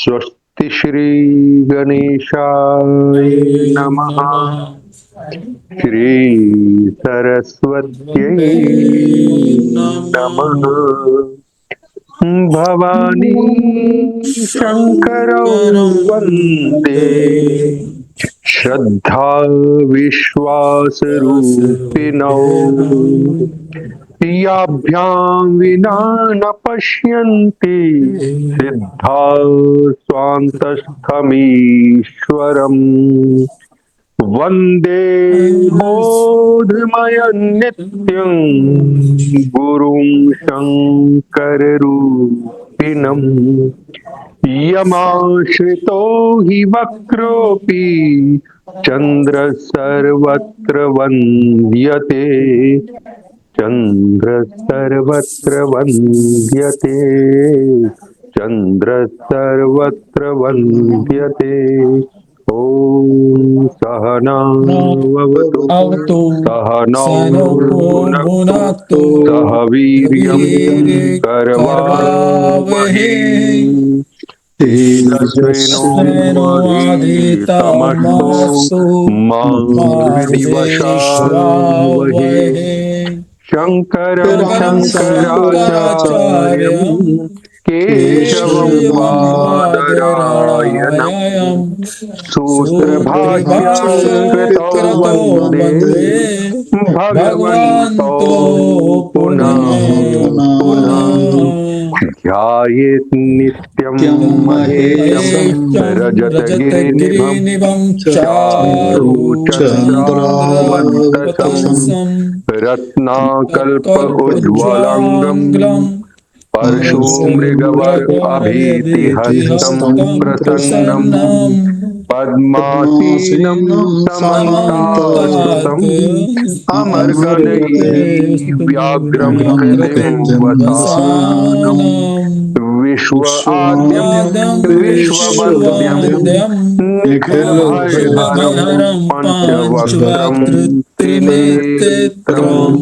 स्वस्ति श्री गणेशाय नमः। श्री सरस्वत्यै नमः। भवानी शंकरौ वन्दे श्रद्धा विश्वास रूपिणौ। याभ्यां विना न पश्यन्ति सिद्धा स्वान्तस्थमीश्वरम्। वन्दे बोधमयं नित्यं गुरुं शङ्कररूपिणम्। यमाश्रितो हि वक्रोऽपि चन्द्रः सर्वत्र वन्द्यते। चन्द्रः सर्वत्र वन्द्यते। चन्द्रः सर्वत्र वन्द्यते। ॐ सहनाववतु सहनौ भुनक्तु सह वीर्यं करवावहै। तेजस्विनावधीतमस्तु मा विद्विषावहै। शंकरं शंकराचार्यं केशवं बादरायणं सूत्रभाष्यकृतौ वन्दे भगवन्तौ पुनः पुनः। ध्यायेत् नित्यं महेशं रजतगिरिनिभं चारुचन्द्रावतंसं रत्नाकल्प उज्ज्वलांगं। परशुमृगवर्कभितिहस्तं प्रसन्नं पद्मासीनं समन्ताच्युतम् अमरगणैर्व्याघ्रं हृदिं वसानं। विश्वाद्यं विश्ववन्द्यं निखिलभयहरं पंचवक्त्रं त्रिनेत्रम्।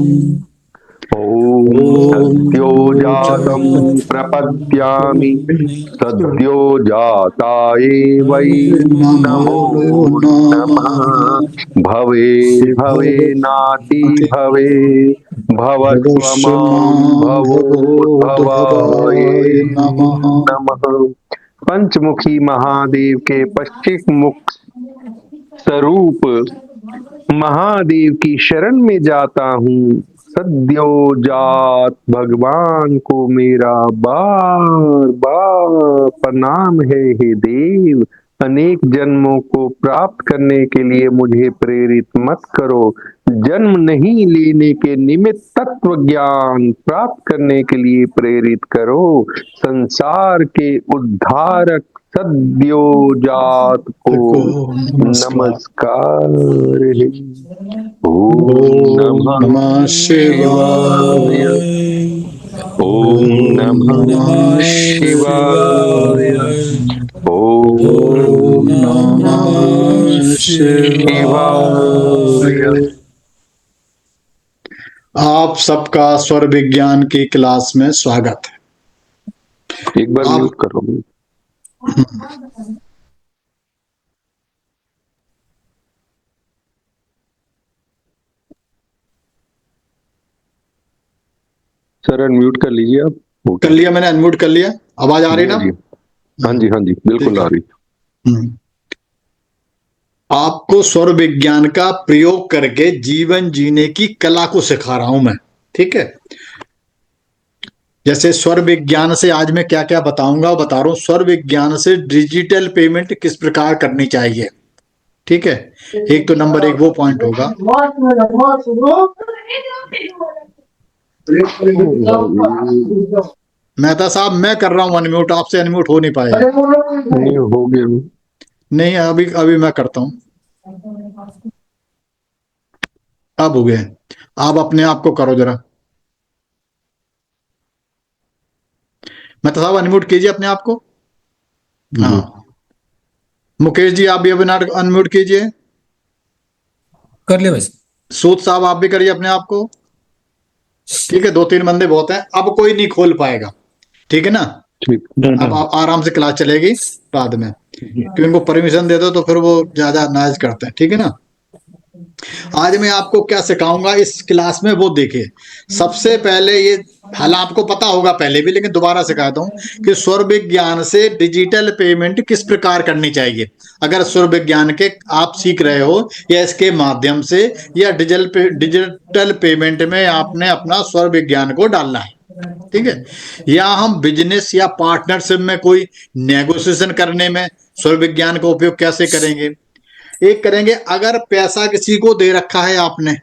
ॐ सद्यो जातं प्रपद्यामि सद्यो जाताये वै नमो नमः। भवे भवे नाति भवे भवत्वमां भवोद्भवाये नमः। पंचमुखी महादेव के पश्चिम मुख स्वरूप महादेव की शरण में जाता हूँ। सद्यो जात भगवान को मेरा बार बार प्रणाम है। हे देव, अनेक जन्मों को प्राप्त करने के लिए मुझे प्रेरित मत करो। जन्म नहीं लेने के निमित्त तत्व ज्ञान प्राप्त करने के लिए प्रेरित करो। संसार के उद्धारक सद्यो जात को नमस्कार है। ओम नमः शिवाय। ओम नमः शिवाय। ओम नमः शिवाय। आप सबका स्वर विज्ञान की क्लास में स्वागत है। एक बार म्यूट करो। सर अनम्यूट कर लीजिए आप। कर लिया मैंने, अनम्यूट कर लिया। आवाज आ रही ना? हाँ जी हाँ जी बिल्कुल आ रही। आपको स्वर विज्ञान का प्रयोग करके जीवन जीने की कला को सिखा रहा हूं मैं, ठीक है। जैसे स्वर विज्ञान से आज मैं क्या क्या बताऊंगा, बता रहा हूं। स्वर विज्ञान से डिजिटल पेमेंट किस प्रकार करनी चाहिए, ठीक है। एक तो नंबर एक वो पॉइंट होगा। मेहता साहब मैं कर रहा हूं अनम्यूट, आपसे अनम्यूट हो नहीं पाएगा। नहीं हो गया। नहीं अभी अभी मैं करता हूं। अब हो गए। आप अपने आप को करो जरा। मेहता साहब अनम्यूट कीजिए अपने आप को। हाँ मुकेश जी आप भी अभी अनम्यूट कीजिए। कर लिया वैसे। सूद साहब आप भी करिए अपने आप को। ठीक है, दो तीन बंदे बहुत हैं, अब कोई नहीं खोल पाएगा, ठीक है ना। अब आप आराम से क्लास चलेगी बाद में, क्योंकि उनको परमिशन दे दो तो फिर वो ज्यादा नाइज करते हैं, ठीक है ना। आज मैं आपको क्या सिखाऊंगा इस क्लास में वो देखिए। सबसे पहले ये हालांकि आपको पता होगा पहले भी, लेकिन दोबारा सिखाता हूं कि स्वर विज्ञान से डिजिटल पेमेंट किस प्रकार करनी चाहिए। अगर स्वर विज्ञान के आप सीख रहे हो या इसके माध्यम से या डिजिटल पेमेंट में आपने अपना स्वर विज्ञान को डालना है, ठीक है। या हम बिजनेस या पार्टनरशिप में कोई नेगोशिएशन करने में स्वर विज्ञान का उपयोग कैसे करेंगे। एक करेंगे, अगर पैसा किसी को दे रखा है आपने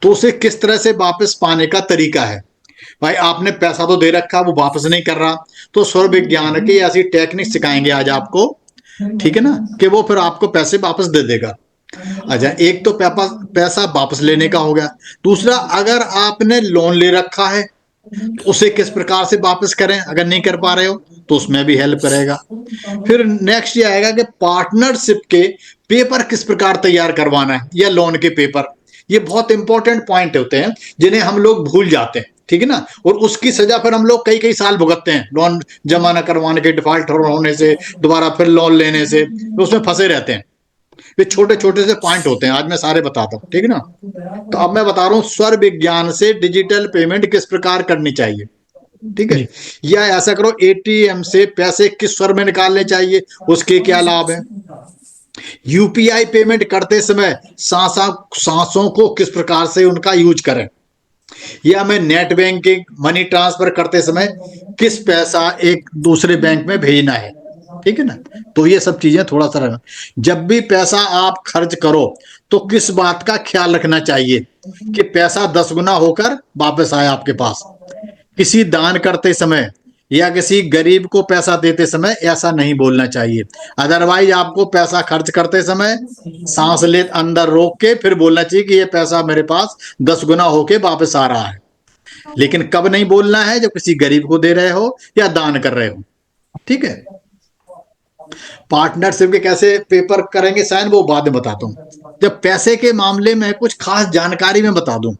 तो उसे किस तरह से वापस पाने का तरीका है। भाई आपने पैसा तो दे रखा, वो वापस नहीं कर रहा, तो स्वर विज्ञान की ऐसी टेक्निक सिखाएंगे आज आपको, ठीक है ना, कि वो फिर आपको पैसे वापस दे देगा। अच्छा, एक तो पैसा वापस लेने का हो गया। दूसरा, अगर आपने लोन ले रखा है तो उसे किस प्रकार से वापस करें, अगर नहीं कर पा रहे हो तो उसमें भी हेल्प करेगा। फिर नेक्स्ट ये आएगा कि पार्टनरशिप के पेपर किस प्रकार तैयार करवाना है, या लोन के पेपर। ये बहुत इंपॉर्टेंट पॉइंट होते हैं जिन्हें हम लोग भूल जाते हैं, ठीक है ना। और उसकी सजा फिर हम लोग कई कई साल भुगतते हैं, लोन जमा न करवाने के, डिफॉल्ट होने से, दोबारा फिर लोन लेने से, तो उसमें फंसे रहते हैं। ये छोटे छोटे से पॉइंट होते हैं, आज मैं सारे बताता हूँ, ठीक है ना। तो अब मैं बता रहा हूँ स्वर विज्ञान से डिजिटल पेमेंट किस प्रकार करनी चाहिए, ठीक है। या ऐसा करो, एटीएम से पैसे किस स्वर में निकालने चाहिए, उसके क्या लाभ है। यूपीआई पेमेंट करते समय सांसों को किस प्रकार से उनका यूज करें। या मैं नेट बैंकिंग मनी ट्रांसफर करते समय किस पैसा एक दूसरे बैंक में भेजना है, ठीक है ना। तो ये सब चीजें थोड़ा सा रखना। जब भी पैसा आप खर्च करो तो किस बात का ख्याल रखना चाहिए कि पैसा 10 गुना होकर वापस आए आपके पास। किसी दान करते समय या किसी गरीब को पैसा देते समय ऐसा नहीं बोलना चाहिए। अदरवाइज आपको पैसा खर्च करते समय सांस ले अंदर रोक के फिर बोलना चाहिए कि ये पैसा मेरे पास 10 गुना होके वापस आ रहा है। लेकिन कब नहीं बोलना है, जब किसी गरीब को दे रहे हो या दान कर रहे हो, ठीक है। पार्टनरशिप के कैसे पेपर करेंगे साइन, वो बाद में बताता हूं। जब पैसे के मामले में कुछ खास जानकारी में बता दूं।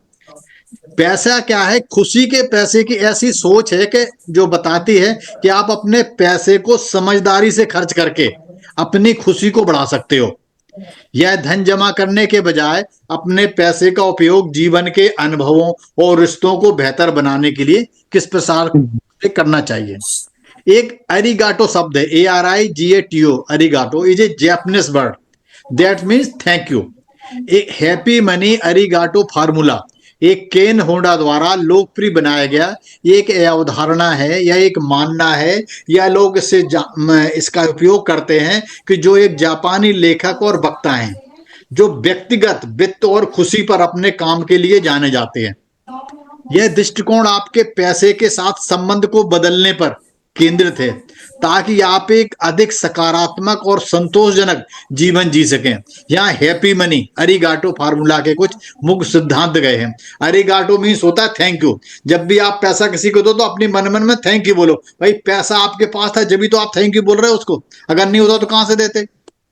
पैसा क्या है, खुशी के पैसे की ऐसी सोच है कि जो बताती है कि आप अपने पैसे को समझदारी से खर्च करके अपनी खुशी को बढ़ा सकते हो। यह धन जमा करने के बजाय अपने पैसे का उपयोग जीवन के अनुभवों और रिश्तों को बेहतर बनाने के लिए किस प्रकार से करना चाहिए। एक अरिगाटो शब्द है, ARIGATO, अरिगाटो is a Japanese word that means thank you. एक हैप्पी मनी अरिगाटो फार्मूला एक केन होंडा द्वारा लोकप्रिय बनाया गया एक अवधारणा है या एक मानना है, या लोग इसका उपयोग करते हैं कि जो एक जापानी लेखक और वक्ता हैं जो व्यक्तिगत वित्त और खुशी पर अपने काम के लिए जाने जाते हैं। यह दृष्टिकोण आपके पैसे के साथ संबंध को बदलने पर केंद्रित है ताकि आप एक अधिक सकारात्मक और संतोषजनक जीवन जी सकें। यहाँ हैप्पी मनी अरिगाटो फार्मूला के कुछ मुख्य सिद्धांत गए हैं। अरिगाटो मीन्स होता है थैंक यू। जब भी आप पैसा किसी को दो तो अपनी मन मन में थैंक यू बोलो। भाई पैसा आपके पास था जब भी तो आप थैंक यू बोल रहे हो उसको, अगर नहीं होता तो कहां से देते,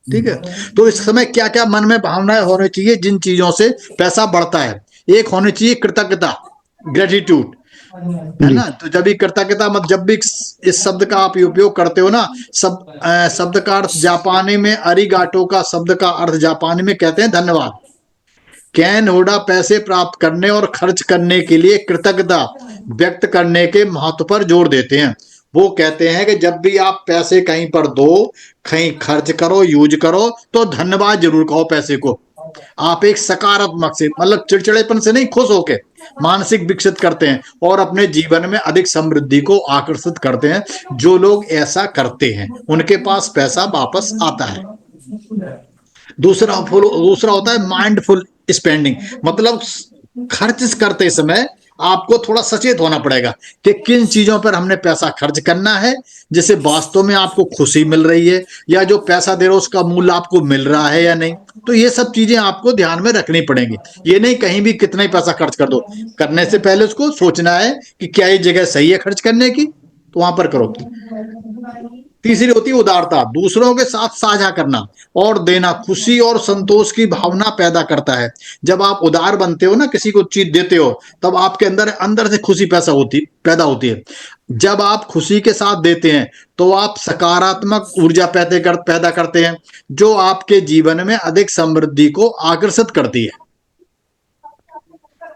ठीक है। तो इस समय क्या क्या मन में भावनाएं होनी चाहिए जिन चीजों से पैसा बढ़ता है। एक होनी चाहिए कृतज्ञता, ग्रेटिट्यूड, है ना। तो जब भी कृतज्ञता, मत जब भी इस शब्द का आप उपयोग करते हो ना, शब्द का अर्थ जापानी में, अरिगाटो का शब्द का अर्थ जापानी में कहते हैं धन्यवाद। कैन होडा पैसे प्राप्त करने और खर्च करने के लिए कृतज्ञता व्यक्त करने के महत्व पर जोर देते हैं। वो कहते हैं कि जब भी आप पैसे कहीं पर दो, कहीं खर्च करो, यूज करो, तो धन्यवाद जरूर कहो पैसे को। आप एक सकारात्मक से, मतलब चिड़चिड़ेपन से नहीं, खुश होके मानसिक विकसित करते हैं और अपने जीवन में अधिक समृद्धि को आकर्षित करते हैं। जो लोग ऐसा करते हैं उनके पास पैसा वापस आता है। दूसरा होता है माइंडफुल स्पेंडिंग, मतलब खर्च करते समय आपको थोड़ा सचेत होना पड़ेगा कि किन चीजों पर हमने पैसा खर्च करना है जिससे वास्तव में आपको खुशी मिल रही है, या जो पैसा दे रहे हो उसका मूल्य आपको मिल रहा है या नहीं। तो ये सब चीजें आपको ध्यान में रखनी पड़ेंगी। ये नहीं कहीं भी कितना ही पैसा खर्च कर दो, करने से पहले उसको सोचना है कि क्या ये जगह सही है खर्च करने की, तो वहां पर करो। तीसरी होती है उदारता, दूसरों के साथ साझा करना और देना खुशी और संतोष की भावना पैदा करता है। जब आप उदार बनते हो ना, किसी को चीज देते हो, तब आपके अंदर अंदर से खुशी पैदा होती है। जब आप खुशी के साथ देते हैं तो आप सकारात्मक ऊर्जा पैदा करते हैं, जो आपके जीवन में अधिक समृद्धि को आकर्षित करती है।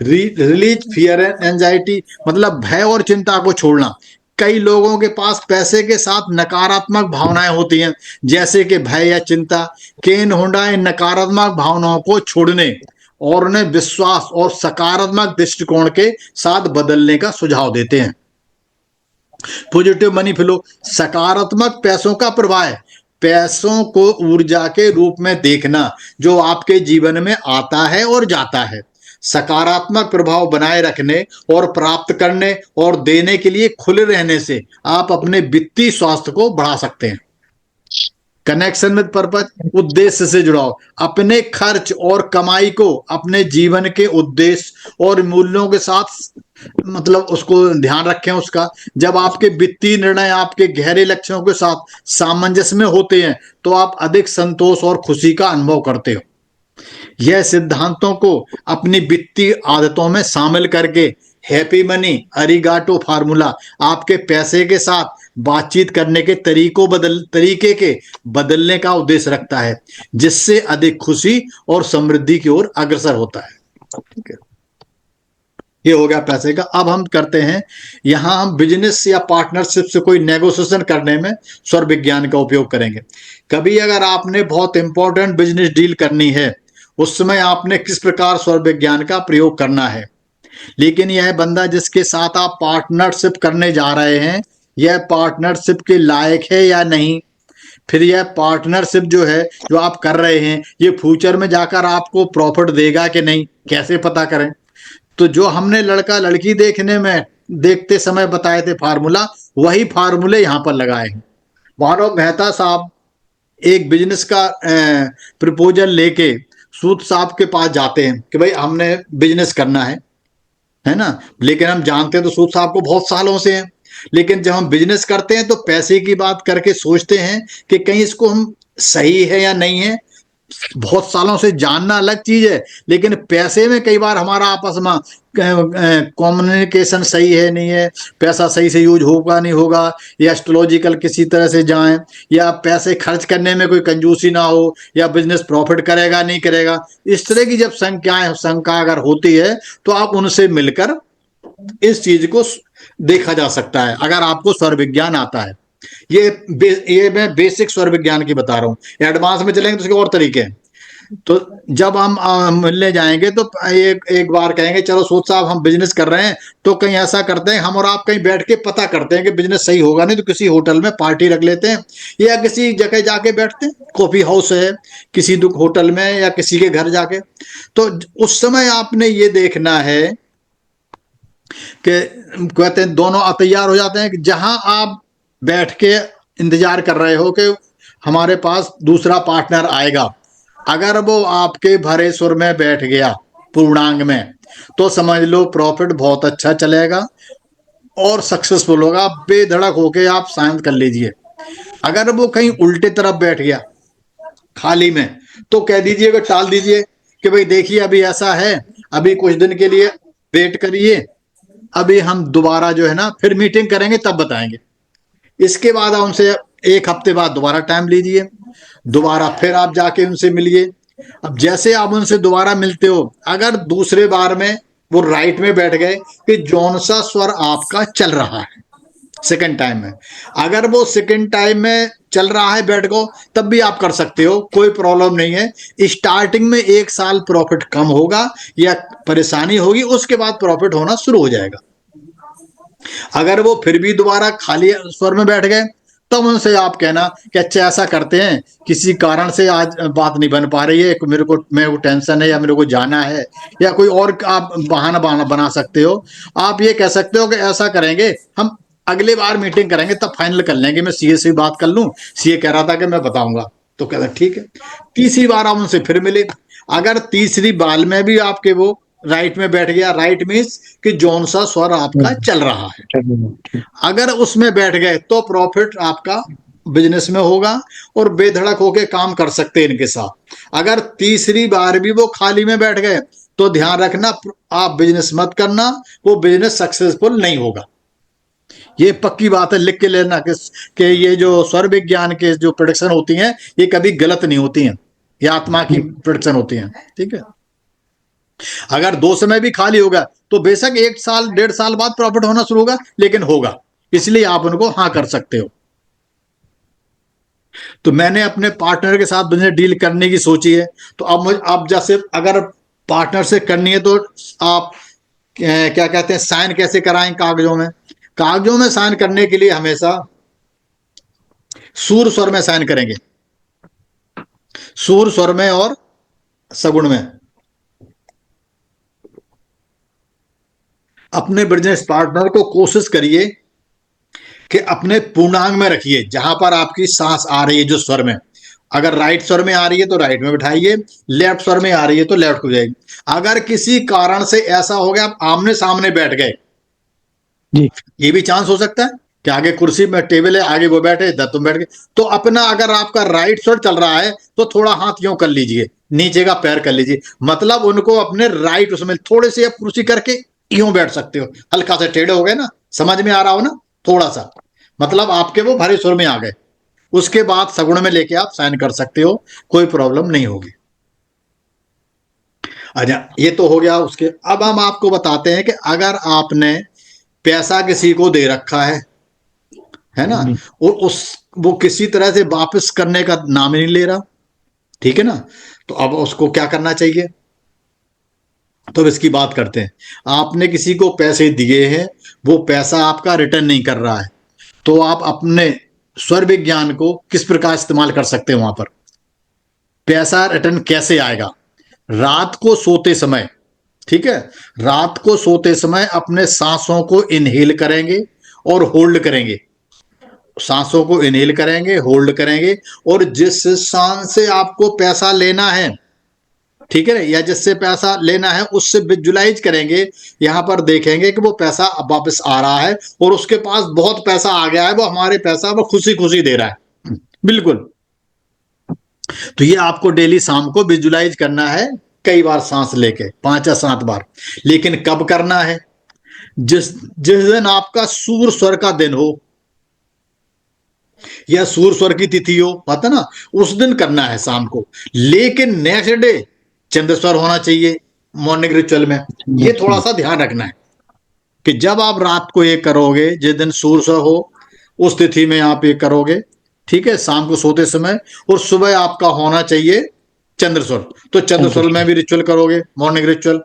रिलीज फियर एंड एंजाइटी, मतलब भय और चिंता को छोड़ना। कई लोगों के पास पैसे के साथ नकारात्मक भावनाएं होती हैं, जैसे कि भय या चिंता। केन होंडा इन नकारात्मक भावनाओं को छोड़ने और उन्हें विश्वास और सकारात्मक दृष्टिकोण के साथ बदलने का सुझाव देते हैं। पॉजिटिव मनी फ्लो, सकारात्मक पैसों का प्रवाह, पैसों को ऊर्जा के रूप में देखना जो आपके जीवन में आता है और जाता है। सकारात्मक प्रभाव बनाए रखने और प्राप्त करने और देने के लिए खुले रहने से आप अपने वित्तीय स्वास्थ्य को बढ़ा सकते हैं। कनेक्शन विद पर्पज, उद्देश्य से जुड़ाव, अपने खर्च और कमाई को अपने जीवन के उद्देश्य और मूल्यों के साथ, मतलब उसको ध्यान रखें उसका। जब आपके वित्तीय निर्णय आपके गहरे लक्ष्यों के साथ सामंजस्य में होते हैं तो आप अधिक संतोष और खुशी का अनुभव करते हो। यह सिद्धांतों को अपनी वित्तीय आदतों में शामिल करके हैप्पी मनी अरिगाटो फार्मूला आपके पैसे के साथ बातचीत करने के तरीके के बदलने का उद्देश्य रखता है, जिससे अधिक खुशी और समृद्धि की ओर अग्रसर होता है। ठीक है, ये हो गया पैसे का। अब हम करते हैं, यहां हम बिजनेस या पार्टनरशिप से कोई नेगोशिएशन करने में स्वर विज्ञान का उपयोग करेंगे। कभी अगर आपने बहुत इंपॉर्टेंट बिजनेस डील करनी है, उस समय आपने किस प्रकार स्वर विज्ञान का प्रयोग करना है। लेकिन यह बंदा जिसके साथ आप पार्टनरशिप करने जा रहे हैं, यह पार्टनरशिप के लायक है या नहीं। फिर यह पार्टनरशिप जो है जो आप कर रहे हैं, ये फ्यूचर में जाकर आपको प्रॉफिट देगा कि नहीं, कैसे पता करें। तो जो हमने लड़का लड़की देखते समय बताए थे फार्मूला, वही फार्मूले यहां पर लगाए हैं। मानव मेहता साहब एक बिजनेस का प्रपोजल लेके सूद साहब के पास जाते हैं कि भाई हमने बिजनेस करना है ना। लेकिन हम जानते हैं तो सूद साहब को बहुत सालों से हैं, लेकिन जब हम बिजनेस करते हैं तो पैसे की बात करके सोचते हैं कि कहीं इसको हम सही है या नहीं है। बहुत सालों से जानना अलग चीज है, लेकिन पैसे में कई बार हमारा आपस में कम्युनिकेशन सही है नहीं है, पैसा सही से यूज होगा नहीं होगा, या एस्ट्रोलॉजिकल किसी तरह से जाएं, या पैसे खर्च करने में कोई कंजूसी ना हो, या बिजनेस प्रॉफिट करेगा नहीं करेगा। इस तरह की जब शंका अगर होती है तो आप उनसे मिलकर इस चीज को देखा जा सकता है, अगर आपको स्वर विज्ञान आता है। ये मैं बेसिक स्वर विज्ञान की बता रहा हूँ। एडवांस में चलेंगे तो उसके और तरीके हैं। तो जब हम मिलने जाएंगे तो एक बार कहेंगे चलो सूद साहब हम बिजनेस कर रहे हैं, तो कहीं ऐसा करते हैं हम और आप कहीं बैठ के पता करते हैं कि बिजनेस सही होगा नहीं तो किसी होटल में पार्टी रख लेते हैं, या किसी जगह जाके बैठते हैं, कॉफी हाउस है किसी होटल में या किसी के घर जाके। तो उस समय आपने ये देखना है कि कहते हैं दोनों तैयार हो जाते हैं कि जहां आप बैठ के इंतजार कर रहे हो कि हमारे पास दूसरा पार्टनर आएगा, अगर वो आपके भरे सुर में बैठ गया पूर्णांग में, तो समझ लो प्रॉफिट बहुत अच्छा चलेगा और सक्सेसफुल होगा। बेधड़क होके आप साइन कर लीजिए। अगर वो कहीं उल्टे तरफ बैठ गया खाली में, तो कह दीजिए कि टाल दीजिए कि भाई देखिए अभी ऐसा है, अभी कुछ दिन के लिए वेट करिए, अभी हम दोबारा जो है ना फिर मीटिंग करेंगे तब बताएंगे। इसके बाद आप उनसे एक हफ्ते बाद दोबारा टाइम लीजिए, दोबारा फिर आप जाके उनसे मिलिए। अब जैसे आप उनसे दोबारा मिलते हो, अगर दूसरे बार में वो राइट में बैठ गए कि जौन सा स्वर आपका चल रहा है सेकंड टाइम में, अगर वो सेकंड टाइम में चल रहा है बैठ को, तब भी आप कर सकते हो, कोई प्रॉब्लम नहीं है। स्टार्टिंग में 1 साल प्रॉफिट कम होगा या परेशानी होगी, उसके बाद प्रॉफिट होना शुरू हो जाएगा। अगर वो फिर भी दोबारा खाली स्वर में बैठ गए, तब उनसे आप कहना कि अच्छा ऐसा करते हैं, किसी कारण से आज बात नहीं बन पा रही है, मेरे को टेंशन है या मेरे को जाना है, या कोई और आप बहाना बना सकते हो। आप ये कह सकते हो कि ऐसा करेंगे, हम अगले बार मीटिंग करेंगे तब फाइनल कर लेंगे, मैं सीए से बात कर लूं, सीए कह रहा था कि मैं बताऊंगा, तो कहता ठीक है। तीसरी बार आप उनसे फिर मिले, अगर तीसरी बार में भी आपके वो राइट में बैठ गया, राइट मीन्स कि जौन सा स्वर आपका चल रहा है, अगर उसमें बैठ गए तो प्रॉफिट आपका बिजनेस में होगा और बेधड़क होके काम कर सकते हैं इनके साथ। अगर तीसरी बार भी वो खाली में बैठ गए तो ध्यान रखना, आप बिजनेस मत करना, वो बिजनेस सक्सेसफुल नहीं होगा। ये पक्की बात है, लिख के लेना कि ये जो स्वर विज्ञान के जो प्रोडिक्शन होती हैं ये कभी गलत नहीं होती हैं, ये आत्मा की प्रोडिक्शन होती हैं, ठीक है। अगर 2 समय भी खाली होगा तो बेशक 1 साल 1.5 साल बाद प्रॉफिट होना शुरू होगा, लेकिन होगा, इसलिए आप उनको हाँ कर सकते हो। तो मैंने अपने पार्टनर के साथ बिजनेस डील करने की सोची है, तो अब मुझे, आप जैसे अगर पार्टनर से करनी है तो आप क्या कहते हैं, साइन कैसे कराएं कागजों में? कागजों में साइन करने के लिए हमेशा सूर स्वर में साइन करेंगे, सूर स्वर में और सगुण में। अपने बिजनेस पार्टनर को कोशिश करिए कि अपने पूर्णांग में रखिए, जहां पर आपकी सांस आ रही है जो स्वर में, अगर राइट स्वर में आ रही है तो राइट में बिठाइए, लेफ्ट स्वर में आ रही है तो लेफ्ट को जाएगी। अगर किसी कारण से ऐसा हो गया आप आमने सामने बैठ गए, जी ये भी चांस हो सकता है कि आगे कुर्सी में टेबल है, आगे वो बैठे इधर तुम बैठ गए, तो अपना अगर आपका राइट स्वर चल रहा है तो थोड़ा हाथ यूं कर लीजिए, नीचे का पैर कर लीजिए, मतलब उनको अपने राइट उसमें थोड़े से आप कुर्सी करके यूं बैठ सकते हो, हल्का से टेढ़े हो गए ना, समझ में आ रहा हो ना, थोड़ा सा, मतलब आपके वो भरे सुर में आ गए। उसके बाद सगुण में लेके आप साइन कर सकते हो, कोई प्रॉब्लम नहीं होगी। अच्छा, ये तो हो गया उसके। अब हम आपको बताते हैं कि अगर आपने पैसा किसी को दे रखा है ना, और उस वो किसी तरह से वापस करने का नाम ही नहीं ले रहा, ठीक है ना, तो अब उसको क्या करना चाहिए, तो अब इसकी बात करते हैं। आपने किसी को पैसे दिए हैं, वो पैसा आपका रिटर्न नहीं कर रहा है, तो आप अपने स्वर विज्ञान को किस प्रकार इस्तेमाल कर सकते हैं वहां पर? पैसा रिटर्न कैसे आएगा? रात को सोते समय, ठीक है, रात को सोते समय अपने सांसों को इनहेल करेंगे और होल्ड करेंगे, सांसों को इनहेल करेंगे, होल्ड करेंगे, और जिस सांस से आपको पैसा लेना है, ठीक है, या जिससे पैसा लेना है उससे विजुलाइज करेंगे, यहां पर देखेंगे कि वो पैसा अब वापस आ रहा है और उसके पास बहुत पैसा आ गया है, वो हमारे पैसा वो खुशी खुशी दे रहा है, बिल्कुल। तो ये आपको डेली शाम को विजुलाइज करना है, कई बार सांस लेके 5 या 7 बार। लेकिन कब करना है? जिस जिस दिन आपका सूर स्वर का दिन हो या सूर स्वर की तिथि हो, पता ना, उस दिन करना है शाम को। लेकिन नेक्स्ट डे चंद्र स्वर होना चाहिए मॉर्निंग रिचुअल में, ये थोड़ा सा ध्यान रखना है कि जब आप रात को ये करोगे, जिस दिन सूर स्वर हो उस तिथि में आप ये करोगे, ठीक है, शाम को सोते समय, और सुबह आपका होना चाहिए चंद्र स्वर। तो चंद्र स्वर में भी रिचुअल करोगे, मॉर्निंग रिचुअल।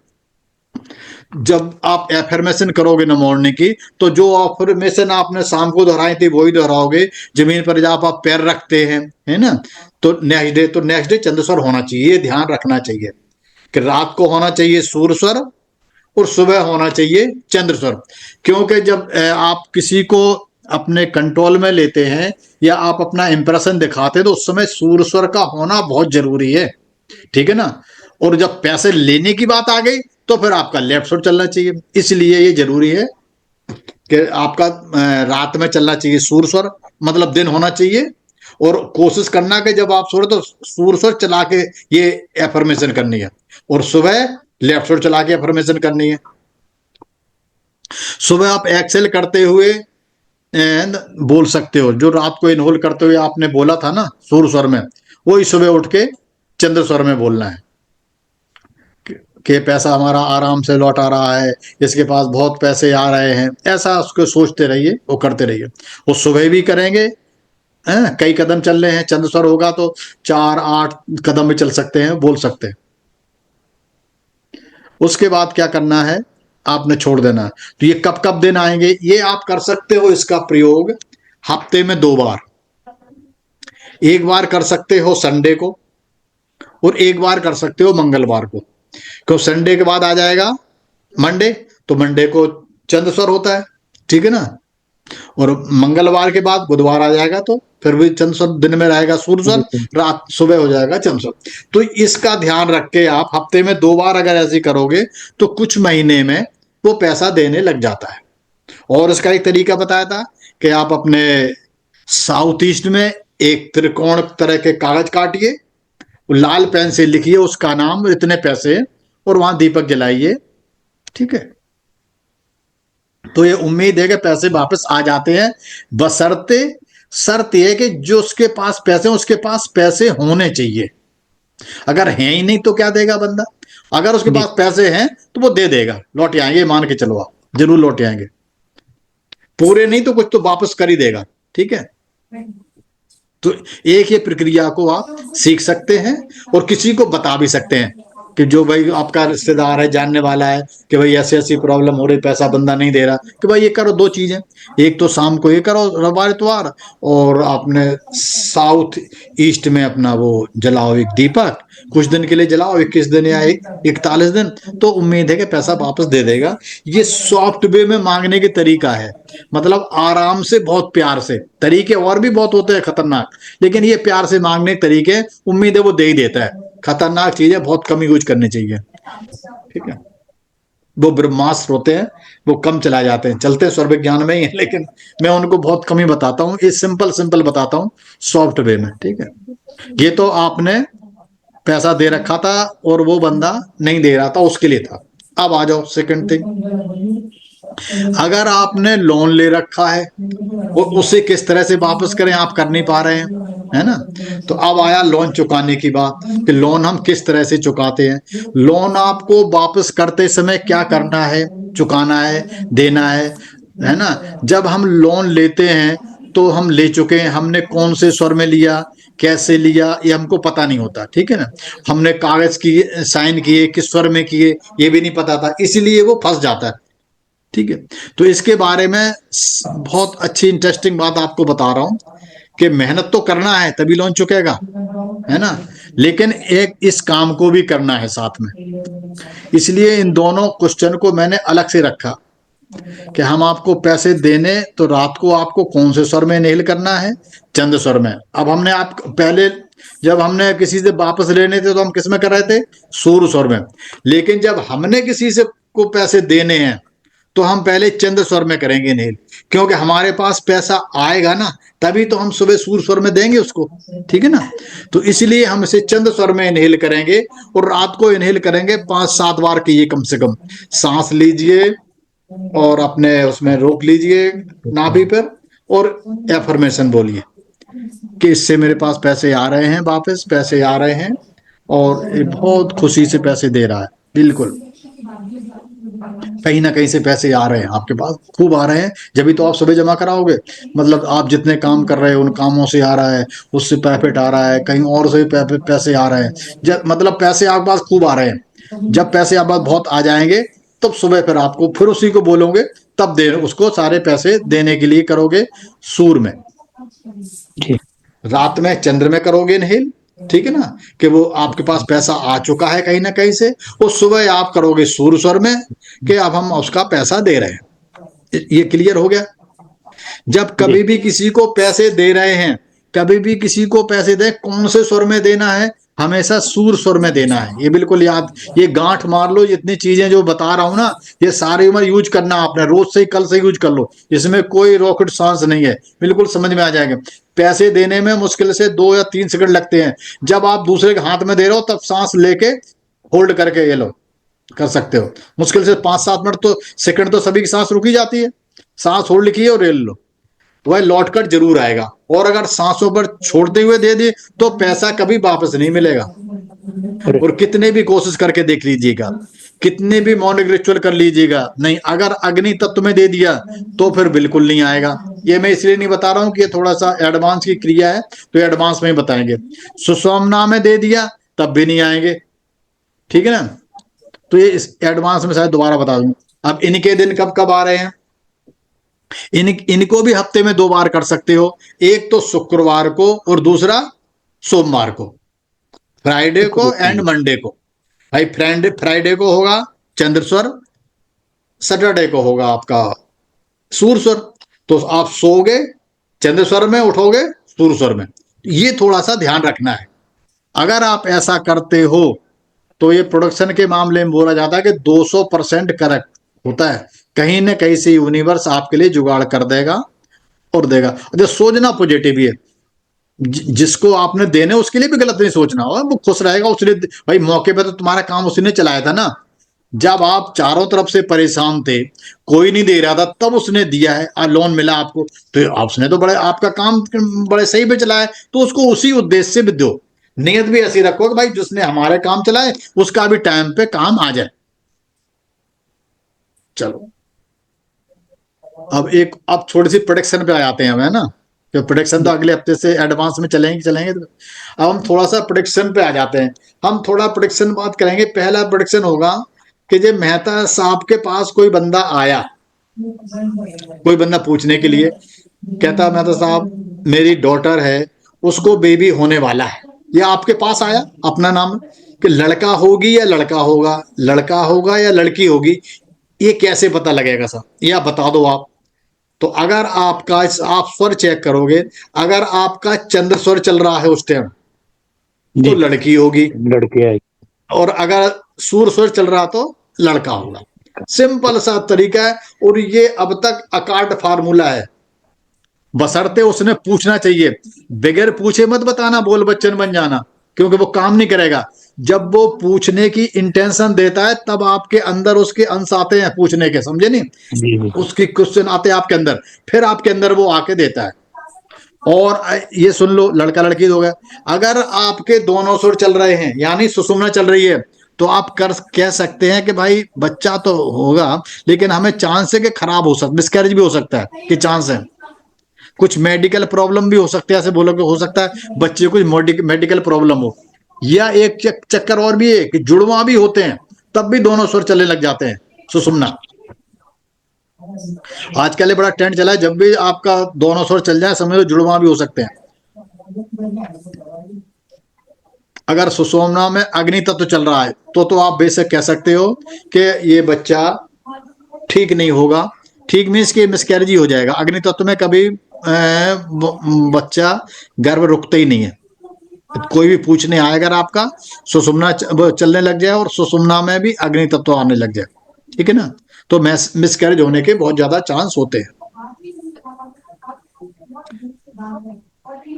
जब आप एफर्मेशन करोगे ना मॉर्निंग की, तो जो एफर्मेशन आपने शाम को दोहराई थी वही दोहराओगे, जमीन पर जब आप पैर रखते हैं, है ना, तो नेक्स्ट डे चंद्र स्वर होना चाहिए। ये ध्यान रखना चाहिए कि रात को होना चाहिए सूर्य स्वर और सुबह होना चाहिए चंद्र स्वर। क्योंकि जब आप किसी को अपने कंट्रोल में लेते हैं या आप अपना इंप्रेशन दिखाते हैं तो उस समय सूर्य स्वर का होना बहुत जरूरी है, ठीक है ना। और जब पैसे लेने की बात आ गई तो फिर आपका लेफ्ट स्वर चलना चाहिए, इसलिए ये जरूरी है कि आपका रात में चलना चाहिए सूर्य स्वर, मतलब दिन होना चाहिए, और कोशिश करना कि जब आप सो रहे तो सूर्य स्वर चला के ये एफर्मेशन करनी है, और सुबह लेफ्ट स्वर चला के एफर्मेशन करनी है। सुबह आप एक्सेल करते हुए बोल सकते हो, जो रात को इनहोल करते हुए आपने बोला था ना सूर्य स्वर में, वही सुबह उठ के चंद्र स्वर में बोलना है कि पैसा हमारा आराम से लौट आ रहा है, इसके पास बहुत पैसे आ रहे हैं, ऐसा उसको सोचते रहिए, वो करते रहिए। वो सुबह भी करेंगे, कई कदम चल रहे हैं, चंद्र स्वर होगा तो 4-8 कदम भी चल सकते हैं, बोल सकते हैं। उसके बाद क्या करना है, आपने छोड़ देना है। तो ये कब कब दिन आएंगे, ये आप कर सकते हो इसका प्रयोग हफ्ते में 2 बार। एक बार कर सकते हो संडे को और एक बार कर सकते हो मंगलवार को, क्योंकि संडे के बाद आ जाएगा मंडे, तो मंडे को चंद्र स्वर होता है, ठीक है ना। और मंगलवार के बाद बुधवार आ जाएगा तो फिर भी चंद्र स्वर दिन में रहेगा सूर्य स्वर, रात सुबह हो जाएगा चंद्र स्वर। तो इसका ध्यान रख के आप हफ्ते में 2 बार अगर ऐसे करोगे तो कुछ महीने में वो पैसा देने लग जाता है। और इसका एक तरीका बताया था कि आप अपने साउथ ईस्ट में एक त्रिकोण तरह के कागज काटिए, लाल पेन से लिखिए उसका नाम, इतने पैसे, और वहां दीपक जलाइए। ठीक है, तो ये उम्मीद है कि पैसे वापस आ जाते हैं, बशर्ते शर्त यह है कि जो उसके पास पैसे हैं उसके पास पैसे होने चाहिए। अगर हैं ही नहीं तो क्या देगा बंदा? अगर उसके पास पैसे हैं तो वो दे देगा, लौट आएंगे, मान के चलो आप जरूर लौट आएंगे। पूरे नहीं तो कुछ तो वापस कर ही देगा। ठीक है, तो एक ये प्रक्रिया को आप सीख सकते हैं और किसी को बता भी सकते हैं कि जो भाई आपका रिश्तेदार है, जानने वाला है, कि भाई ऐसी ऐसी प्रॉब्लम हो रही, पैसा बंदा नहीं दे रहा, कि भाई ये करो 2 चीजें, एक तो शाम को ये करो रविवार इतवार, और आपने साउथ ईस्ट में अपना वो जलाओ एक दीपक, कुछ दिन के लिए जलाओ, 21 दिन या 41 दिन, तो उम्मीद है कि पैसा वापस दे देगा। ये सॉफ्ट वे में मांगने के तरीका है, मतलब आराम से, बहुत प्यार से। तरीके और भी बहुत होते हैं खतरनाक, लेकिन ये प्यार से मांगने के तरीके, उम्मीद है वो दे ही देता है। खतरनाक चीजें बहुत कम यूज करनी चाहिए। ठीक है, वो ब्रह्मास्त्र होते हैं, वो कम चलाए जाते हैं, चलते स्वर विज्ञान में ही है, लेकिन मैं उनको बहुत कम ही बताता हूँ, ये सिंपल बताता हूँ सॉफ्ट वे में। ठीक है, ये तो आपने पैसा दे रखा था और वो बंदा नहीं दे रहा था, उसके लिए था। अब आ जाओ सेकंड थिंग, अगर आपने लोन ले रखा है और उसे किस तरह से वापस करें, आप कर नहीं पा रहे हैं, है ना? तो अब आया लोन चुकाने की बात कि लोन हम किस तरह से चुकाते हैं। लोन आपको वापस करते समय क्या करना है, चुकाना है, देना है ना? जब हम लोन लेते हैं तो हम ले चुके हैं, हमने कौन से स्वर में लिया, कैसे लिया, ये हमको पता नहीं होता। ठीक है ना, हमने कागज की साइन किए, किस स्वर में किए, ये भी नहीं पता था, इसलिए वो फंस जाता है। ठीक है, तो इसके बारे में बहुत अच्छी इंटरेस्टिंग बात आपको बता रहा हूं कि मेहनत तो करना है तभी लोन चुकेगा, है ना? लेकिन एक इस काम को भी करना है साथ में, इसलिए इन दोनों क्वेश्चन को मैंने अलग से रखा कि हम आपको पैसे देने तो रात को आपको कौन से स्वर में इनहेल करना है, चंद्र स्वर में। अब हमने आप पहले जब हमने किसी से वापस लेने थे तो हम किस में कर रहे थे, सूर्य स्वर में। लेकिन जब हमने किसी से को पैसे देने हैं तो हम पहले चंद्र स्वर में करेंगे इनहेल, क्योंकि हमारे पास पैसा आएगा ना, तभी तो हम सुबह सूर्य स्वर में देंगे उसको। ठीक है ना, तो इसलिए हम इसे चंद्र स्वर में इनहेल करेंगे और रात को इनहेल करेंगे 5-7 बार कीजिए कम से कम। सांस लीजिए और अपने उसमें रोक लीजिए नाभि पर, और एफर्मेशन बोलिए कि इससे मेरे पास पैसे आ रहे हैं, वापस पैसे आ रहे हैं, और ये बहुत खुशी से पैसे दे रहा है। बिल्कुल कहीं ना कहीं से पैसे आ रहे हैं आपके पास, खूब आ रहे हैं, जब भी तो आप सुबह जमा कराओगे। मतलब आप जितने काम कर रहे हो उन कामों से आ रहा है, उससे प्रॉफिट आ रहा है, कहीं और से भी पैसे आ रहे हैं। जब मतलब पैसे आपके पास खूब आ रहे हैं, जब पैसे आपके पास बहुत आ जाएंगे तब सुबह फिर आपको फिर उसी को बोलोगे, तब दे उसको सारे पैसे देने के लिए करोगे सूर्य में, रात में चंद्र में करोगे इनहेल। ठीक है ना, कि वो आपके पास पैसा आ चुका है कहीं ना कहीं से, और सुबह आप करोगे सूर्य स्वर में कि अब हम उसका पैसा दे रहे हैं। ये क्लियर हो गया? जब कभी भी किसी को पैसे दे रहे हैं, कभी भी किसी को पैसे दे, कौन से स्वर में देना है, हमेशा सूर्य स्वर में देना है। ये बिल्कुल याद, ये गांठ मार लो, जितनी चीजें जो बता रहा हूं ना, ये सारी उम्र यूज करना आपने, रोज से ही, कल से यूज कर लो, इसमें कोई रॉकेट साइंस नहीं है, बिल्कुल समझ में आ जाएगा। पैसे देने में मुश्किल से 2 या 3 सेकंड लगते हैं, जब आप दूसरे के हाथ में दे रहे हो तब सांस लेके होल्ड करके ये लो कर सकते हो। मुश्किल से 5-7 मिनट तो सेकंड तो सभी की सांस रुकी जाती है, सांस होल्ड लिखिए और रेल लो, वह लौट कर जरूर आएगा। और अगर सांसों पर छोड़ते हुए दे दिए तो पैसा कभी वापस नहीं मिलेगा। और कितने भी कोशिश करके देख लीजिएगा, कितने भी मॉर्निंग रिचुअल कर लीजिएगा, नहीं, अगर अग्नि तत्व में दे दिया तो फिर बिल्कुल नहीं आएगा। ये मैं इसलिए नहीं बता रहा हूं कि ये थोड़ा सा एडवांस की क्रिया है, तो एडवांस में ही बताएंगे। सुषुम्ना में दे दिया तब भी नहीं आएंगे। ठीक है ना, तो ये इस एडवांस में शायद दोबारा बता दूं। अब इनके दिन कब कब आ रहे हैं, इनको भी हफ्ते में 2 बार कर सकते हो, एक तो शुक्रवार को और दूसरा सोमवार को, फ्राइडे को एंड मंडे को। भाई फ्राइडे को होगा चंद्र स्वर, सैटरडे को होगा आपका सूर्य स्वर, तो आप सोओगे चंद्र स्वर में, उठोगे सूर्य स्वर में। ये थोड़ा सा ध्यान रखना है। अगर आप ऐसा करते हो तो ये प्रोडक्शन के मामले में बोला जाता है कि 200% करेक्ट होता है। कहीं ना कहीं से यूनिवर्स आपके लिए जुगाड़ कर देगा और देगा। जो सोचना पॉजिटिव ही है, जिसको आपने देने उसके लिए भी गलत नहीं सोचना हो, वो खुश रहेगा उसने। भाई मौके पे तो तुम्हारा काम उसने चलाया था ना। जब आप चारों तरफ से परेशान थे, कोई नहीं दे रहा था, तब उसने दिया है, लोन मिला आपको, तो उसने तो बड़े आपका काम बड़े सही पे चलाया, तो उसको उसी उद्देश्य से भी दो। नियत भी ऐसी रखो कि भाई जिसने हमारे काम चलाए उसका भी टाइम पे काम आ जाए। चलो अब थोड़ी सी प्रोडक्शन पे आ जाते हैं हम, है ना। तो प्रोडक्शन तो अगले हफ्ते से एडवांस में चलेंगे तो अब हम थोड़ा सा प्रोडक्शन पे आ जाते हैं। हम थोड़ा प्रोडक्शन बात करेंगे। पहला प्रोडक्शन होगा कि जब मेहता साहब के पास कोई बंदा आया, कोई बंदा पूछने के लिए, कहता मेहता साहब मेरी डॉटर है, उसको बेबी होने वाला है। या आपके पास आया अपना नाम कि लड़का होगी या लड़का होगा, लड़का होगा या लड़की होगी, ये कैसे पता लगेगा साहब, या बता दो आप। तो अगर आपका आप स्वर चेक करोगे, अगर आपका चंद्र स्वर चल रहा है उस टाइम तो जी लड़की होगी, लड़के आए। और अगर सूर्य स्वर चल रहा तो लड़का होगा। सिंपल सा तरीका है, और ये अब तक अकार्ड फार्मूला है। बशर्ते उसने पूछना चाहिए, बगैर पूछे मत बताना बोल बच्चन बन जाना, क्योंकि वो काम नहीं करेगा। जब वो पूछने की इंटेंशन देता है तब आपके अंदर उसके अंश आते हैं पूछने के, समझे नहीं। जी जी उसकी क्वेश्चन आते हैं आपके अंदर, फिर आपके अंदर वो आके देता है। और ये सुन लो, लड़का लड़की हो गया, अगर आपके दोनों सुर चल रहे हैं यानी सुषुम्ना चल रही है, तो आप कह सकते हैं कि भाई बच्चा तो होगा, लेकिन हमें चांस है कि खराब हो सकता, मिसकैरेज भी हो सकता है, कि चांस है। कुछ मेडिकल प्रॉब्लम भी हो सकते हैं, ऐसे बोलो कि हो सकता है बच्चे को मेडिकल प्रॉब्लम हो। या एक चक्कर और भी है कि जुड़वा भी होते हैं, तब भी दोनों सुर चलने लग जाते हैं, सुषुम्ना। आजकल ये बड़ा ट्रेंड चला है, जब भी आपका दोनों स्वर चल जाए समझ लो जुड़वा भी हो सकते हैं। अगर सुषुम्ना में अग्नि तत्व चल रहा है तो आप बेशक कह सकते हो कि ये बच्चा ठीक नहीं होगा। ठीक मीन्स कि मिसकैरेज ही हो जाएगा। अग्नि तत्व में कभी बच्चा गर्भ रुकता ही नहीं है। कोई भी पूछने आए अगर आपका सुषुम्ना चलने लग जाए और सुषुम्ना में भी अग्नि तत्व आने लग जाए, ठीक है ना, तो मिसकैरेज होने के बहुत ज्यादा चांस होते हैं।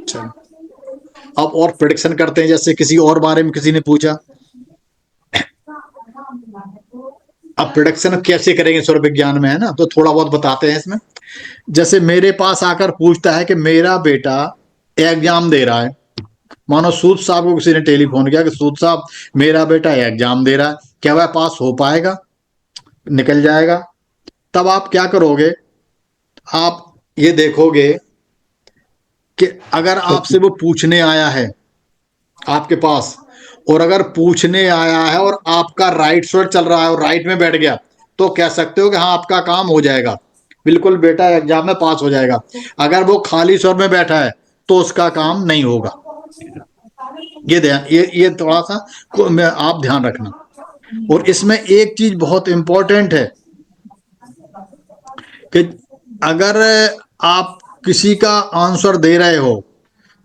चलो अब और प्रिडिक्शन करते हैं, जैसे किसी और बारे में किसी ने पूछा। अब प्रिडिक्शन कैसे करेंगे स्वर विज्ञान में, है ना, तो थोड़ा बहुत बताते हैं इसमें। जैसे मेरे पास आकर पूछता है कि मेरा बेटा एग्जाम दे रहा है, मानो सूद साहब को किसी ने टेलीफोन किया कि सूद साहब मेरा बेटा एग्जाम दे रहा है, क्या वह पास हो पाएगा, निकल जाएगा। तब आप क्या करोगे, आप ये देखोगे कि अगर आपसे वो पूछने आया है आपके पास, और अगर पूछने आया है और आपका राइट स्वर चल रहा है और राइट में बैठ गया, तो कह सकते हो कि हाँ आपका काम हो जाएगा, बिल्कुल बेटा एग्जाम में पास हो जाएगा। अगर वो खाली स्वर में बैठा है तो उसका काम नहीं होगा। ये ध्यान, ये थोड़ा सा आप ध्यान रखना। और इसमें एक चीज बहुत इंपॉर्टेंट है कि अगर आप किसी का आंसर दे रहे हो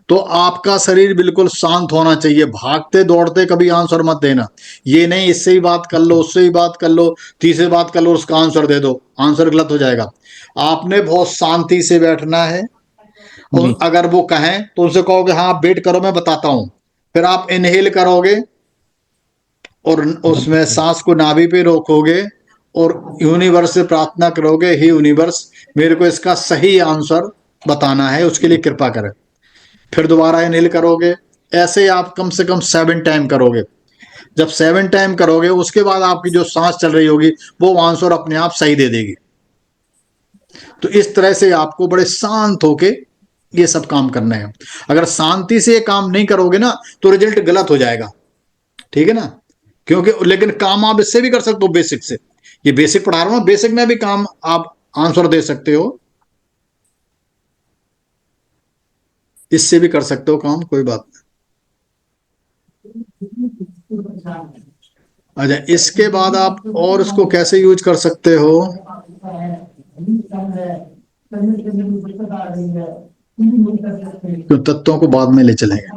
तो आपका शरीर बिल्कुल शांत होना चाहिए। भागते दौड़ते कभी आंसर मत देना। ये नहीं इससे ही बात कर लो, उससे ही बात कर लो, तीसरे बात कर लो, उसका आंसर दे दो, आंसर गलत हो जाएगा। आपने बहुत शांति से बैठना है। और अगर वो कहें तो उनसे कहोगे हाँ आप वेट करो मैं बताता हूं। फिर आप इनहेल करोगे और उसमें सांस को नाभि पे रोकोगे और यूनिवर्स से प्रार्थना करोगे, हे यूनिवर्स मेरे को इसका सही आंसर बताना है, उसके लिए कृपा करें। फिर दोबारा इनहेल करोगे। ऐसे आप कम से कम 7 टाइम करोगे। जब 7 टाइम करोगे उसके बाद आपकी जो सांस चल रही होगी वो आंसर अपने आप सही दे देगी। तो इस तरह से आपको बड़े शांत होके ये सब काम करना है। अगर शांति से ये काम नहीं करोगे ना तो रिजल्ट गलत हो जाएगा, ठीक है ना। क्योंकि लेकिन काम आप इससे भी कर सकते हो, बेसिक से। ये बेसिक पढ़ा रहा हूं, बेसिक में भी काम आप आंसर दे सकते हो, इससे भी कर सकते हो काम, कोई बात नहीं। अच्छा, इसके बाद आप और इसको कैसे यूज कर सकते हो। तो तत्वों को बाद में ले चलेंगे।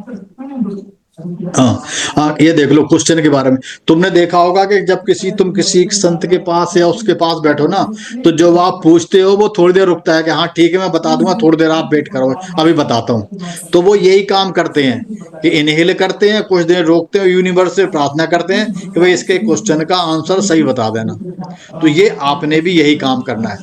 हाँ, ये देख लो क्वेश्चन के बारे में। तुमने देखा होगा कि जब तुम किसी संत के पास या उसके पास बैठो ना, तो जो आप पूछते हो वो थोड़ी देर रुकता है कि हाँ ठीक है मैं बता दूंगा, थोड़ी देर आप वेट करो अभी बताता हूँ। तो वो यही काम करते हैं कि इनहेल करते हैं, कुछ देर रोकते हैं, यूनिवर्स से प्रार्थना करते हैं कि भाई इसके क्वेश्चन का आंसर सही बता देना। तो ये आपने भी यही काम करना है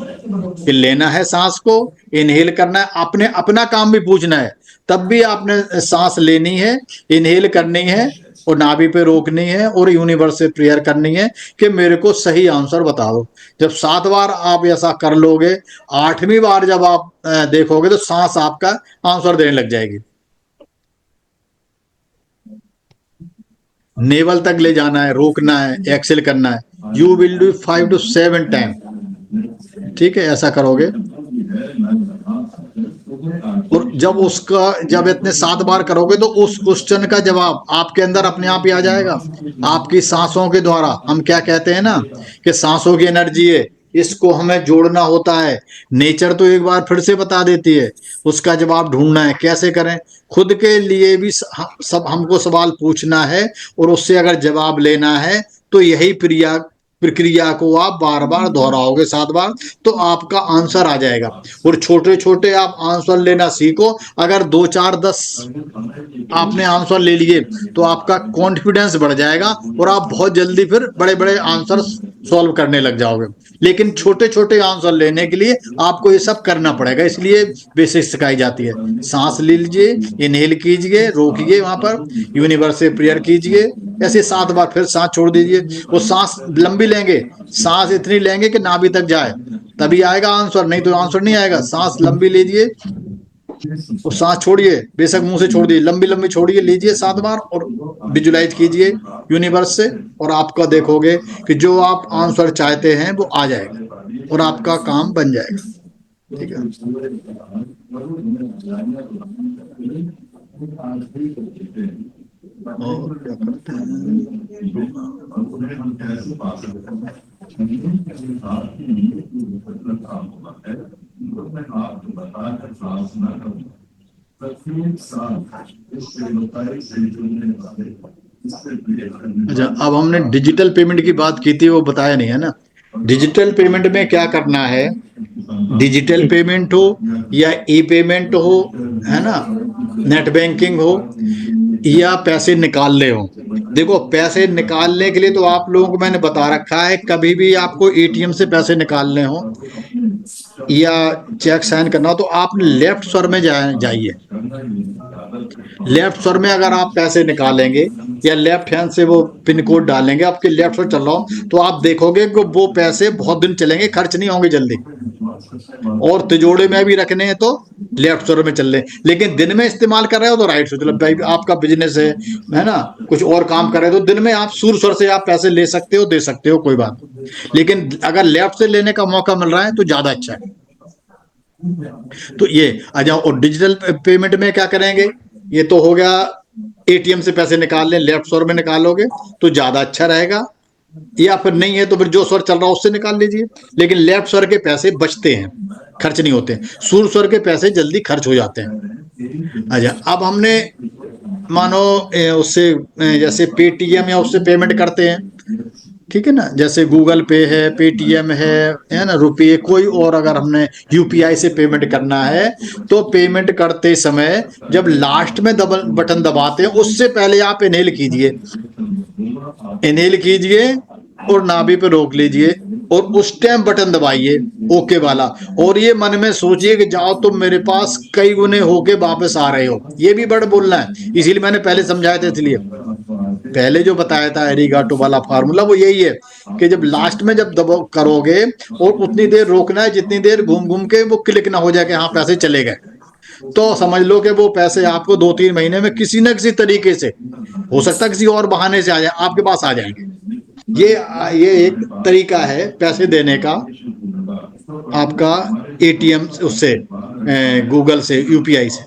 कि लेना है सांस को, इनहेल करना है, अपने अपना काम भी पूछना है। तब भी आपने सांस लेनी है, इनहेल करनी है और नाभि पे रोकनी है और यूनिवर्स से प्रेयर करनी है कि मेरे को सही आंसर बता दो। जब 7 बार आप ऐसा कर लोगे, 8वीं बार जब आप देखोगे तो सांस आपका आंसर देने लग जाएगी। नेवल तक ले जाना है, रोकना है, एक्सेल करना है। You will do 5 to 7 time. ठीक है, ऐसा करोगे और जब इतने 7 बार करोगे तो उस क्वेश्चन का जवाब आपके अंदर अपने आप ही आ जाएगा। आपकी सांसों के द्वारा, हम क्या कहते हैं ना कि सांसों की एनर्जी है, इसको हमें जोड़ना होता है। नेचर तो एक बार फिर से बता देती है, उसका जवाब ढूंढना है। कैसे करें? खुद के लिए भी सब हमको सवाल पूछना है और उससे अगर जवाब लेना है तो यही प्रक्रिया को आप बार बार दोहराओगे 7 बार, तो आपका आंसर आ जाएगा। और छोटे छोटे आप आंसर लेना सीखो। अगर 2 4 10 आपने आंसर ले लिए तो आपका कॉन्फिडेंस बढ़ जाएगा और आप बहुत जल्दी फिर बड़े बड़े आंसर सॉल्व करने लग जाओगे। लेकिन छोटे छोटे आंसर लेने के लिए आपको ये सब करना पड़ेगा, इसलिए बेसिक सिखाई जाती है। सांस लीजिए, इनहेल कीजिए, रोकिए, वहां पर यूनिवर्स से प्रेयर कीजिए, ऐसे 7 बार, फिर सांस छोड़ दीजिए। वो सांस लंबी लेंगे, सांस इतनी लेंगे कि नाभि तक जाए, तभी आएगा आंसर, नहीं तो आंसर नहीं आएगा। सांस लंबी लीजिए और सांस छोड़िए, बेशक मुंह से छोड़ दीजिए, लंबी लंबी छोड़िए, लीजिए 7 बार और विजुलाइज कीजिए यूनिवर्स से, और आपका देखोगे कि जो आप आंसर चाहते हैं वो आ जाएगा और आपका काम बन जाएगा। ठीक है, और क्या करते हैं? अच्छा, अब हमने डिजिटल पेमेंट की बात की थी, वो बताया नहीं है ना। डिजिटल पेमेंट में क्या करना है? डिजिटल पेमेंट हो या ई पेमेंट हो, है ना, नेट बैंकिंग हो या पैसे निकालने हो। देखो, पैसे निकालने के लिए तो आप लोगों को मैंने बता रखा है, कभी भी आपको एटीएम से पैसे निकालने हो या चेक साइन करना हो तो आप लेफ्ट स्वर में जाइए। लेफ्ट स्वर में अगर आप पैसे निकालेंगे या लेफ्ट हैंड से वो पिन कोड डालेंगे, आपके लेफ्ट स्वर चल रहा हो, तो आप देखोगे कि वो पैसे बहुत दिन चलेंगे, खर्च नहीं होंगे जल्दी। और तिजोड़े में भी रखने हैं तो लेफ्ट स्वर में चल रहे, लेकिन दिन में इस्तेमाल कर रहे हो तो राइट स्वर। चलो भाई, आपका बिजनेस है ना, कुछ और काम कर रहे हो तो दिन में आप सूर स्वर से आप पैसे ले सकते हो, दे सकते हो, कोई बात नहीं। लेकिन अगर लेफ्ट से लेने का मौका मिल रहा है तो ज्यादा अच्छा है। तो ये आ जाओ। और डिजिटल पेमेंट में क्या करेंगे? ये तो हो गया एटीएम से पैसे निकाल लें, लेफ्ट स्वर में निकालोगे तो ज्यादा अच्छा रहेगा, या फिर नहीं है तो फिर जो स्वर चल रहा है उससे निकाल लीजिए। लेकिन लेफ्ट स्वर के पैसे बचते हैं, खर्च नहीं होते। सूर स्वर के पैसे जल्दी खर्च हो जाते हैं। अच्छा, अब हमने मानो उससे जैसे पेटीएम या उससे पेमेंट करते हैं, ठीक है ना, जैसे गूगल पे है, पेटीएम है ना, रुपये, कोई और अगर हमने यूपीआई से पेमेंट करना है तो पेमेंट करते समय जब लास्ट में बटन दबाते हैं उससे पहले आप इनहेल कीजिए, इनहेल कीजिए और नाभि पे रोक लीजिए और उस टाइम बटन दबाइए ओके वाला। और ये मन में सोचिए कि जाओ तुम मेरे पास कई गुने होके वापस आ रहे हो। ये भी बड़ा बोलना है, इसीलिए मैंने पहले समझाया था। इसलिए पहले जो बताया था एरिगाटो वाला फार्मूला वो यही है कि जब लास्ट में जब दबाव करोगे और उतनी देर रोकना है जितनी देर घूम घूम के वो क्लिक ना हो जाए कि हाँ पैसे चले गए, तो समझ लो कि वो पैसे आपको 2-3 महीने में किसी न किसी तरीके से, हो सकता है किसी और बहाने से आ जाए, आपके पास आ जाएंगे। ये एक तरीका है पैसे देने का, आपका एटीएम उससे, गूगल से, यूपीआई से।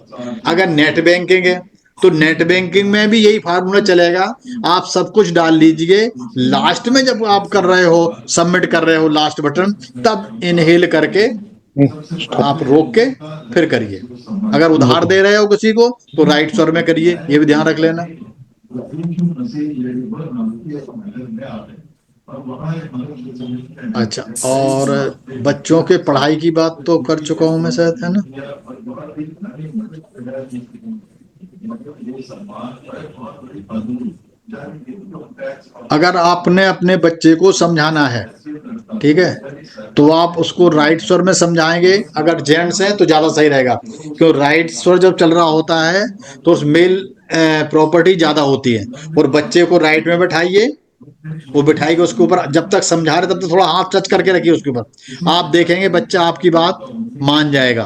अगर नेट बैंकिंग है तो नेट बैंकिंग में भी यही फार्मूला चलेगा। आप सब कुछ डाल लीजिए, लास्ट में जब आप कर रहे हो, सबमिट कर रहे हो लास्ट बटन, तब इनहेल करके आप रोक के फिर करिए। अगर उधार दे रहे हो किसी को तो राइट स्वर में करिए, ये भी ध्यान रख लेना। अच्छा, और बच्चों के पढ़ाई की बात तो कर चुका हूं मैं शायद, है ना? अगर आपने अपने बच्चे को समझाना है, ठीक है, तो आप उसको राइट स्वर में समझाएंगे। अगर जेंट्स हैं तो ज्यादा सही रहेगा, क्यों राइट स्वर जब चल रहा होता है तो उस मेल प्रॉपर्टी ज्यादा होती है। और बच्चे को राइट में बैठाइए, वो बिठाई के उसके ऊपर जब तक समझा रहे तब तक थोड़ा हाथ टच करके रखिए उसके ऊपर। आप देखेंगे बच्चा आपकी बात मान जाएगा।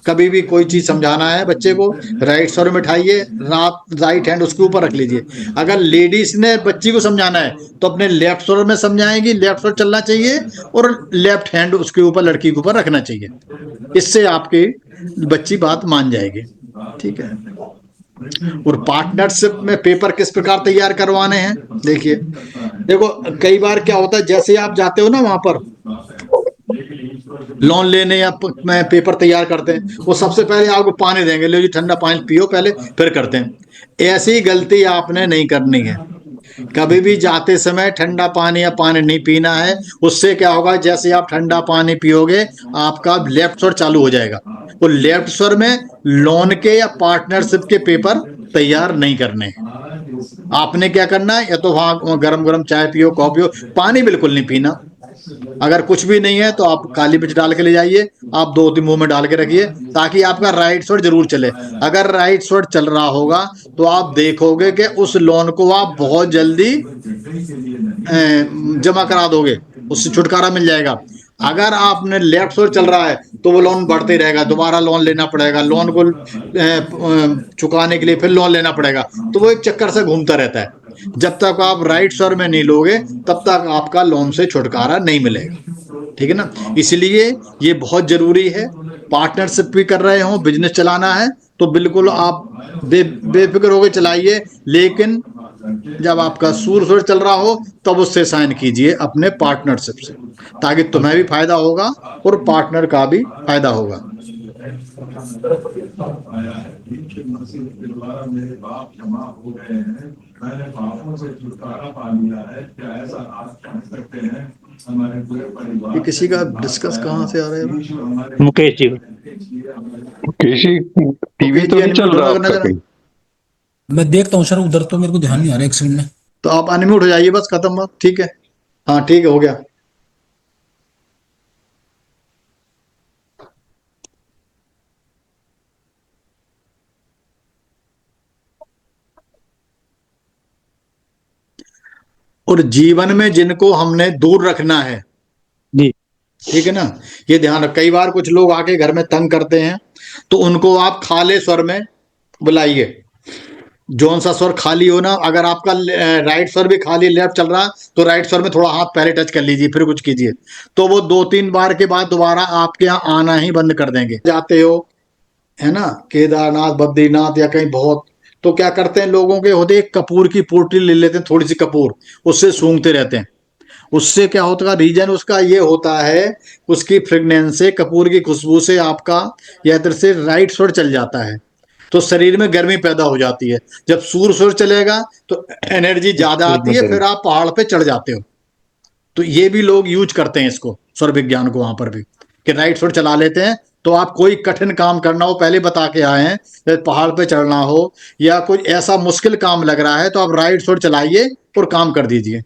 कभी भी कोई चीज समझाना है बच्चे को, राइट स्वर में बिठाइए, राइट हैंड उसके ऊपर रख लीजिए। अगर लेडीज ने बच्ची को समझाना है तो अपने लेफ्ट स्वर में समझाएंगी, लेफ्ट स्वर चलना चाहिए, और लेफ्ट हैंड उसके ऊपर, लड़की के ऊपर रखना चाहिए। इससे आपकी बच्ची बात मान जाएगी, ठीक है। और पार्टनरशिप में पेपर किस प्रकार तैयार करवाने हैं, देखिए, देखो कई बार क्या होता है, जैसे आप जाते हो ना वहां पर लोन लेने या पेपर तैयार करते हैं, वो सबसे पहले आपको पानी देंगे, लो जी ठंडा पानी पियो पहले, फिर करते हैं। ऐसी गलती आपने नहीं करनी है। कभी भी जाते समय ठंडा पानी या पानी नहीं पीना है। उससे क्या होगा, जैसे आप ठंडा पानी पियोगे आपका लेफ्ट स्वर चालू हो जाएगा। वो लेफ्ट स्वर में लोन के या पार्टनरशिप के पेपर तैयार नहीं करने हैं। आपने क्या करना है, या तो वहां गरम गरम चाय पियो, कॉफी पियो, पानी बिल्कुल नहीं पीना। अगर कुछ भी नहीं है तो आप काली मिर्च डाल के ले जाइए, आप 2-3 मुंह में डाल के रखिए, ताकि आपका राइट स्वर जरूर चले। अगर राइट स्वर चल रहा होगा तो आप देखोगे कि उस लोन को आप बहुत जल्दी जमा करा दोगे, उससे छुटकारा मिल जाएगा। अगर आपने लेफ्ट स्वर चल रहा है तो वो लोन बढ़ते रहेगा, दोबारा लोन लेना पड़ेगा, लोन को चुकाने के लिए फिर लोन लेना पड़ेगा, तो वो एक चक्कर से घूमता रहता है। जब तक आप राइट स्वर में नहीं लोगे तब तक आपका लोन से छुटकारा नहीं मिलेगा, ठीक है ना। इसलिए ये बहुत जरूरी है। पार्टनरशिप भी कर रहे हो, बिजनेस चलाना है, तो बिल्कुल आप बेफिक्र होकर चलाइए। लेकिन जब आपका सूर स्वर चल रहा हो तब उससे साइन कीजिए अपने पार्टनरशिप से, ताकि तुम्हें भी फायदा होगा और पार्टनर का भी फायदा होगा। मैंने पापों से छुटकारा पा लिया है, क्या ऐसा आप कह सकते हैं हमारे पूरे परिवार। ये किसी का डिस्कस कहाँ से आ रहा है? मुकेश जी, किसी टीवी तो नहीं चल रहा आपका कहीं? मैं देखता हूँ सर, उधर तो मेरे को ध्यान नहीं आ रहा एक सेकंड में। तो आप अनम्यूट हो जाइए, बस खत्म बात, ठीक है। हाँ ठीक है, हो गया। और जीवन में जिनको हमने दूर रखना है जी, ठीक है ना, ये ध्यान रख। कई बार कुछ लोग आके घर में तंग करते हैं, तो उनको आप खाले स्वर में बुलाइए। जौन सा स्वर खाली हो ना, अगर आपका राइट स्वर भी खाली लेफ्ट चल रहा तो राइट स्वर में थोड़ा हाथ पहले टच कर लीजिए, फिर कुछ कीजिए, तो वो 2-3 बार के बाद दोबारा आपके यहाँ आना ही बंद कर देंगे। जाते हो है ना, केदारनाथ, बद्रीनाथ या कहीं बहुत, तो क्या करते हैं, लोगों के होते एक कपूर की पोटली ले लेते हैं, थोड़ी सी कपूर, उससे सूंघते रहते हैं। उससे क्या होता है, रीजन उसका ये होता है, उसकी फ्रेगनेंस से, कपूर की खुशबू से आपका या इधर से राइट स्वर चल जाता है, तो शरीर में गर्मी पैदा हो जाती है। जब सूर स्वर चलेगा तो एनर्जी ज्यादा आती है, फिर आप पहाड़ पे चढ़ जाते हो। तो ये भी लोग यूज करते हैं इसको, स्वर विज्ञान को, वहां पर भी, कि राइट स्वर चला लेते हैं। तो आप कोई कठिन काम करना हो, पहले बता के आए हैं, जैसे पहाड़ पे चढ़ना हो या कोई ऐसा मुश्किल काम लग रहा है, तो आप राइट स्वर चलाइए और काम कर दीजिए।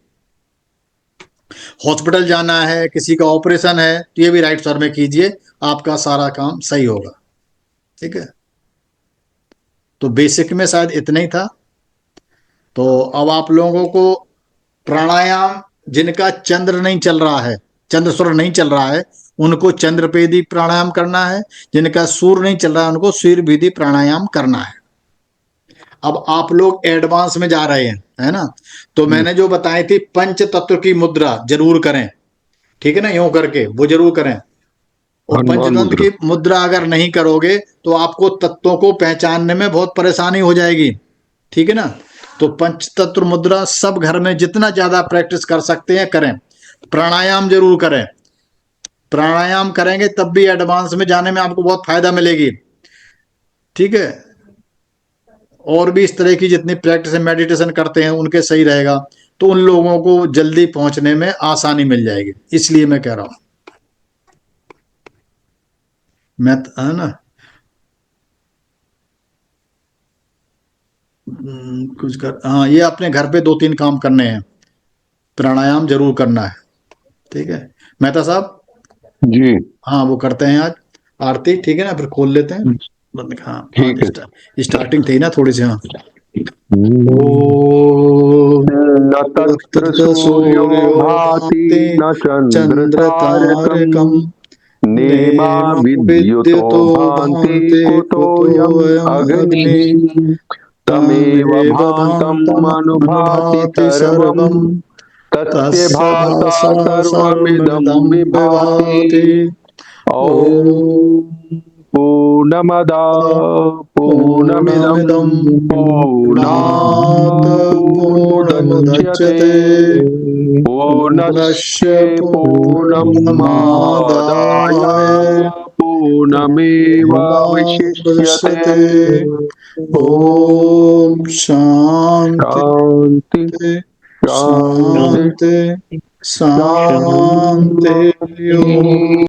हॉस्पिटल जाना है, किसी का ऑपरेशन है, तो ये भी राइट स्वर में कीजिए, आपका सारा काम सही होगा, ठीक है। तो बेसिक में शायद इतना ही था। तो अब आप लोगों को प्राणायाम, जिनका चंद्र नहीं चल रहा है, चंद्र स्वर नहीं चल रहा है, उनको चंद्रपेदी प्राणायाम करना है। जिनका सूर्य नहीं चल रहा है उनको सूर्यभेदी प्राणायाम करना है। अब आप लोग एडवांस में जा रहे हैं, है ना, तो मैंने जो बताई थी पंच तत्व की मुद्रा जरूर करें, ठीक है ना, यूं करके वो जरूर करें। और पंचतंत्र की मुद्रा अगर नहीं करोगे तो आपको तत्वों को पहचानने में बहुत परेशानी हो जाएगी, ठीक है ना। तो पंचतत्व मुद्रा सब घर में जितना ज्यादा प्रैक्टिस कर सकते हैं करें। प्राणायाम जरूर करें। प्राणायाम करेंगे तब भी एडवांस में जाने में आपको बहुत फायदा मिलेगी, ठीक है। और भी इस तरह की जितनी प्रैक्टिस मेडिटेशन करते हैं उनके सही रहेगा, तो उन लोगों को जल्दी पहुंचने में आसानी मिल जाएगी, इसलिए मैं कह रहा हूं। मैं है ना, कुछ कर, हाँ, ये अपने घर पे 2-3 काम करने हैं, प्राणायाम जरूर करना है, ठीक है मेहता साहब। जी हाँ, वो करते हैं आज आरती, ठीक है ना, फिर खोल लेते हैं। हाँ, ठीक है। स्टार्टिंग थी ना थोड़ी सी। हाँ, न तत्र सूर्यो भाति न चंद्र चंद्र तारकम तारकम नेमा नेमा विद्युतो विद्युतो भान्ति भान्ति कुतोऽयम् कुतोऽयम् अग्निः अग्निः तमेव तमेव भान्तम् अनुभाति भान्तमनुभाति सर्वम् सर्वम् तस्य तस्य भासा भासा सर्वमिदं सर्वमिदं विभाति। विभाति। ॐ पूर्णमदा पूर्णमिदं पूर्णमिदं पूर्णात् पूर्णात् पूर्णमुदच्यते पूर्णस्य पूर्णस्य पूर्णमादाय पूर्णमादाय पूर्णमेवावशिष्यते। पूर्णमेवावशिष्यते। ॐ शान्ति शान्ति शान्ति शान्ति शान्ति। शान्ति।